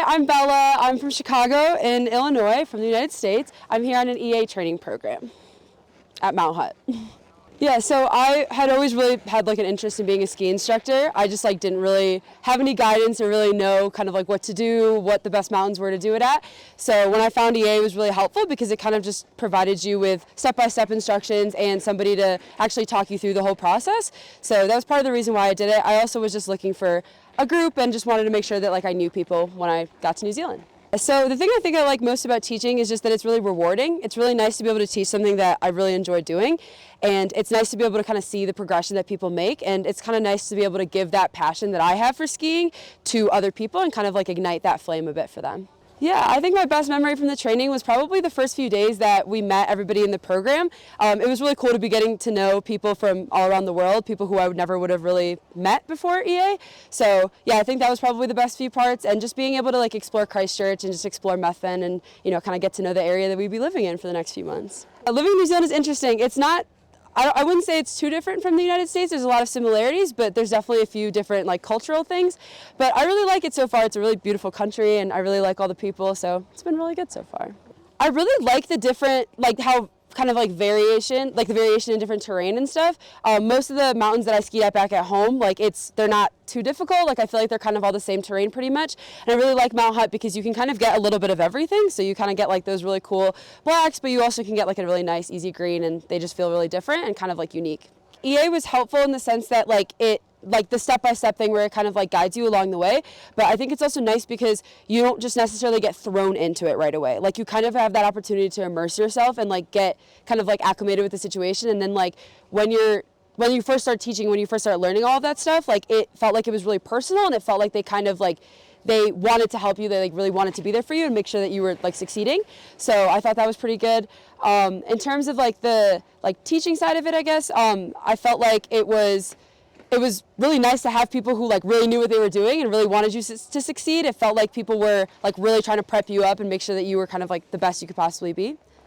I'm Bella. I'm from Chicago in Illinois, from the United States. I'm here on an EA training program at Mount Hutt. Yeah, so I had always really had like an interest in being a ski instructor. I just like didn't really have any guidance or really know kind of like what to do, what the best mountains were to do it at. So when I found EA, it was really helpful because it kind of just provided you with step-by-step instructions and somebody to actually talk you through the whole process. So that was part of the reason why I did it. I also was just looking for a group and just wanted to make sure that like I knew people when I got to New Zealand. So the thing I think I like most about teaching is just that it's really rewarding. It's really nice to be able to teach something that I really enjoy doing. And it's nice to be able to kind of see the progression that people make. And it's kind of nice to be able to give that passion that I have for skiing to other people and kind of like ignite that flame a bit for them. Yeah, I think my best memory from the training was probably the first few days that we met everybody in the program. It was really cool to be getting to know people from all around the world, people who I never would have really met before EA. So yeah, I think that was probably the best few parts, and just being able to like explore Christchurch and just explore Methven and kind of get to know the area that we'd be living in for the next few months. Living in New Zealand is interesting. It's not, I wouldn't say it's too different from the United States. There's a lot of similarities, but there's definitely a few different like cultural things. But I really like it so far. It's a really beautiful country and I really like all the people, so it's been really good so far. I really like the different, like how kind of like variation, like the variation in different terrain and stuff. Most of the mountains that I ski at back at home, like they're not too difficult. Like I feel like they're kind of all the same terrain pretty much. And I really like Mount Hutt because you can kind of get a little bit of everything. So you kind of get like those really cool blacks, but you also can get like a really nice easy green, and they just feel really different and kind of like unique. EA was helpful in the sense that like the step-by-step thing where it kind of like guides you along the way. But I think it's also nice because you don't just necessarily get thrown into it right away. Like you kind of have that opportunity to immerse yourself and like get kind of like acclimated with the situation. And then like when you first start teaching, when you first start learning all of that stuff, like it felt like it was really personal, and it felt like they kind of like they wanted to help you. They like really wanted to be there for you and make sure that you were like succeeding. So I thought that was pretty good. In terms of like the like teaching side of it, I guess I felt like it was really nice to have people who like really knew what they were doing and really wanted you to succeed. It felt like people were like really trying to prep you up and make sure that you were kind of like the best you could possibly be.